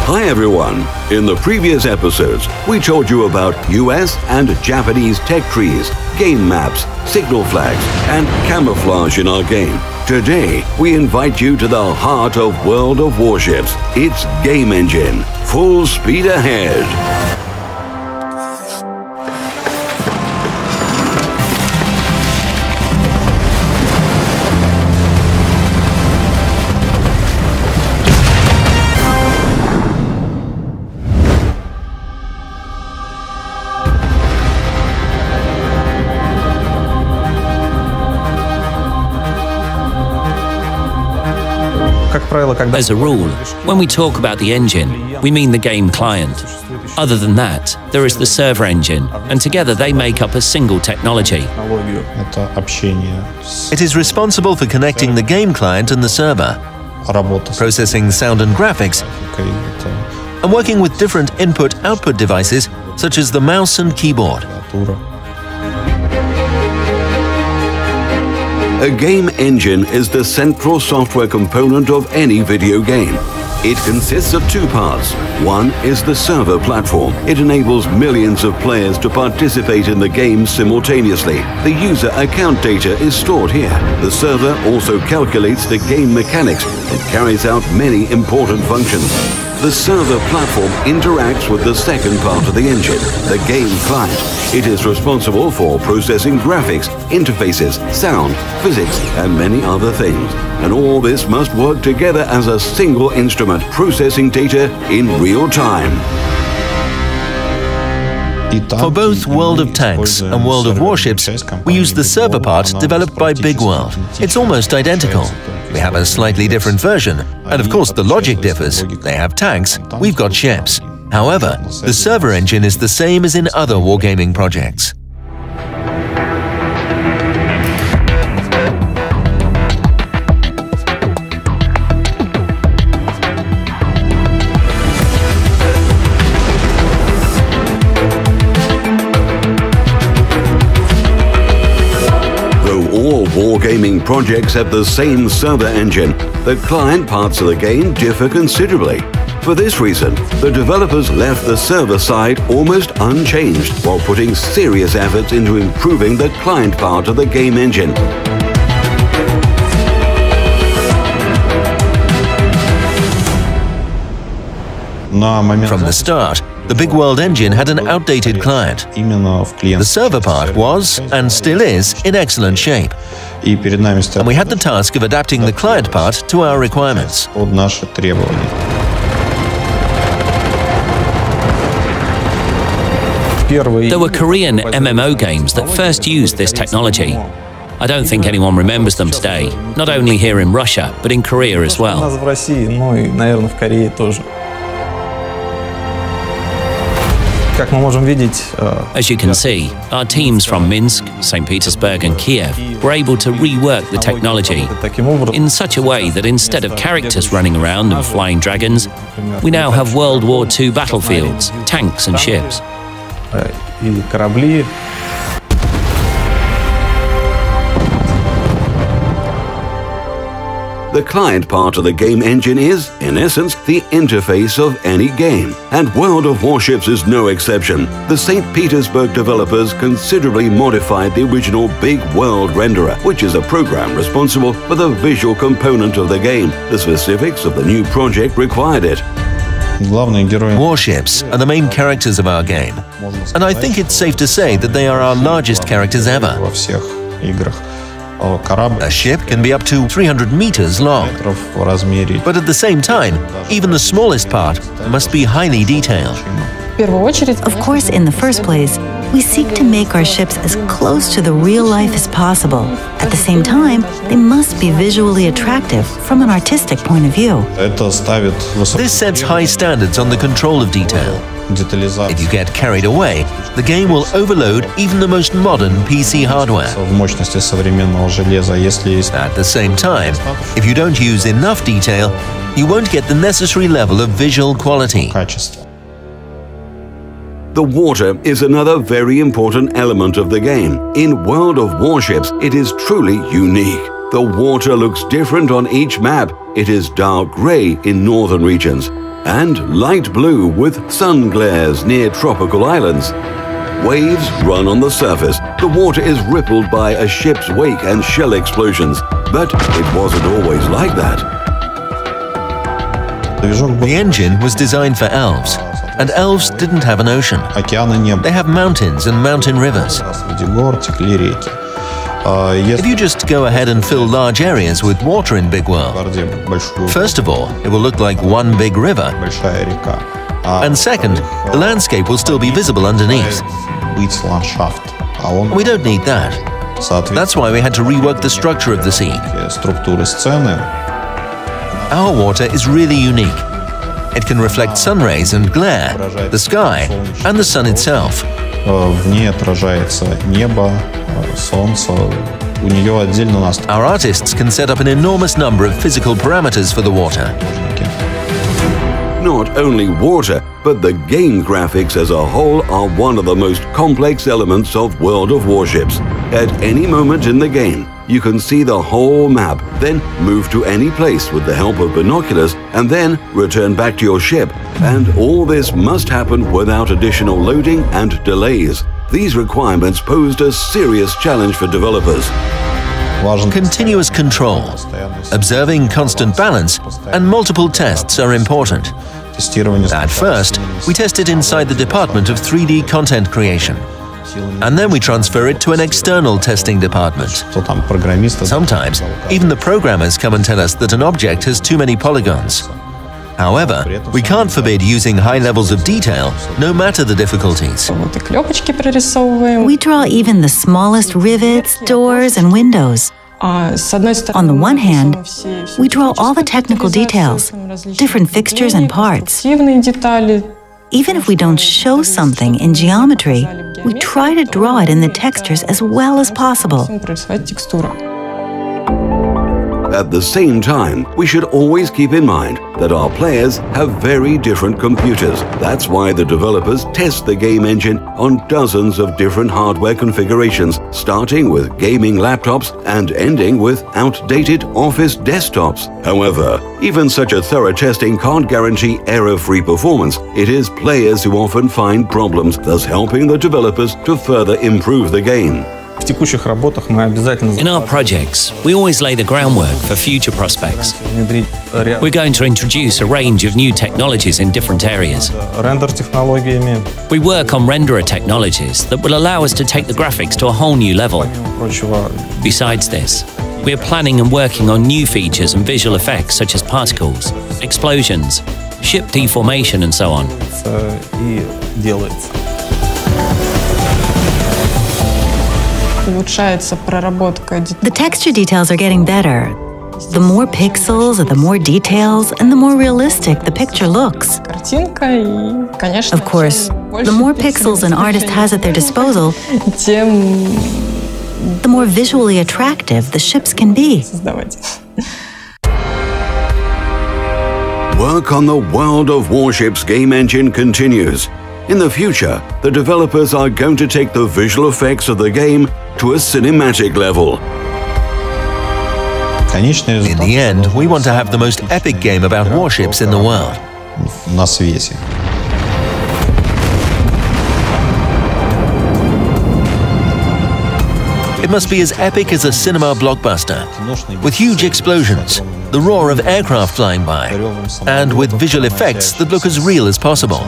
Hi everyone! In the previous episodes, we told you about US and Japanese tech trees, game maps, signal flags, and camouflage in our game. Today, we invite you to the heart of World of Warships, its game engine. Full speed ahead! As a rule, when we talk about the engine, we mean the game client. Other than that, there is the server engine, and together they make up a single technology. It is responsible for connecting the game client and the server, processing sound and graphics, and working with different input-output devices such as the mouse and keyboard. A game engine is the central software component of any video game. It consists of two parts. One is the server platform. It enables millions of players to participate in the game simultaneously. The user account data is stored here. The server also calculates the game mechanics and carries out many important functions. The server platform interacts with the second part of the engine, the game client. It is responsible for processing graphics, interfaces, sound, physics, and many other things. And all this must work together as a single instrument, processing data in real time. For both World of Tanks and World of Warships, we use the server part developed by Big World. It's almost identical. We have a slightly different version, and of course the logic differs. They have tanks, we've got ships. However, the server engine is the same as in other wargaming projects. Wargaming projects have the same server engine. The client parts of the game differ considerably. For this reason, the developers left the server side almost unchanged while putting serious efforts into improving the client part of the game engine. From the start, the Big World engine had an outdated client. The server part was, and still is, in excellent shape. And we had the task of adapting the client part to our requirements. There were Korean MMO games that first used this technology. I don't think anyone remembers them today, not only here in Russia, but in Korea as well. As you can see, our teams from Minsk, St. Petersburg and Kiev were able to rework the technology in such a way that instead of characters running around and flying dragons, we now have World War II battlefields, tanks and ships. The client part of the game engine is, in essence, the interface of any game. And World of Warships is no exception. The St. Petersburg developers considerably modified the original Big World renderer, which is a program responsible for the visual component of the game. The specifics of the new project required it. Warships are the main characters of our game, and I think it's safe to say that they are our largest characters ever. A ship can be up to 300 meters long, but at the same time, even the smallest part must be highly detailed. Of course, in the first place, we seek to make our ships as close to the real life as possible. At the same time, they must be visually attractive from an artistic point of view. This sets high standards on the control of detail. If you get carried away, the game will overload even the most modern PC hardware. At the same time, if you don't use enough detail, you won't get the necessary level of visual quality. The water is another very important element of the game. In World of Warships, it is truly unique. The water looks different on each map. It is dark gray in northern regions. and light blue with sun glares near tropical islands. Waves run on the surface. The water is rippled by a ship's wake and shell explosions. But it wasn't always like that. The engine was designed for elves, and elves didn't have an ocean. They have mountains and mountain rivers. If you just go ahead and fill large areas with water in Big World, first of all, it will look like one big river. And second, the landscape will still be visible underneath. We don't need that. That's why we had to rework the structure of the scene. Our water is really unique. It can reflect sun rays and glare, the sky, and the sun itself. Our artists can set up an enormous number of physical parameters for the water. Not only water, but the game graphics as a whole are one of the most complex elements of World of Warships. At any moment in the game, you can see the whole map, then move to any place with the help of binoculars, and then return back to your ship. And all this must happen without additional loading and delays. These requirements posed a serious challenge for developers. Continuous control, observing constant balance, and multiple tests are important. At first, we test it inside the department of 3D content creation. And then we transfer it to an external testing department. Sometimes, even the programmers come and tell us that an object has too many polygons. However, we can't forbid using high levels of detail, no matter the difficulties. We draw even the smallest rivets, doors, and windows. On the one hand, we draw all the technical details, different fixtures and parts. Even if we don't show something in geometry, we try to draw it in the textures as well as possible. At the same time, we should always keep in mind that our players have very different computers. That's why the developers test the game engine on dozens of different hardware configurations, starting with gaming laptops and ending with outdated office desktops. However, even such a thorough testing can't guarantee error-free performance. It is players who often find problems, thus helping the developers to further improve the game. In our projects, we always lay the groundwork for future prospects. We're going to introduce a range of new technologies in different areas. We work on renderer technologies that will allow us to take the graphics to a whole new level. Besides this, we are planning and working on new features and visual effects such as particles, explosions, ship deformation, and so on. The texture details are getting better. The more pixels, the more details, and the more realistic the picture looks. Of course, the more pixels an artist has at their disposal, the more visually attractive the ships can be. Work on the World of Warships game engine continues. In the future, the developers are going to take the visual effects of the game to a cinematic level. In the end, we want to have the most epic game about warships in the world. It must be as epic as a cinema blockbuster, with huge explosions, the roar of aircraft flying by, and with visual effects that look as real as possible.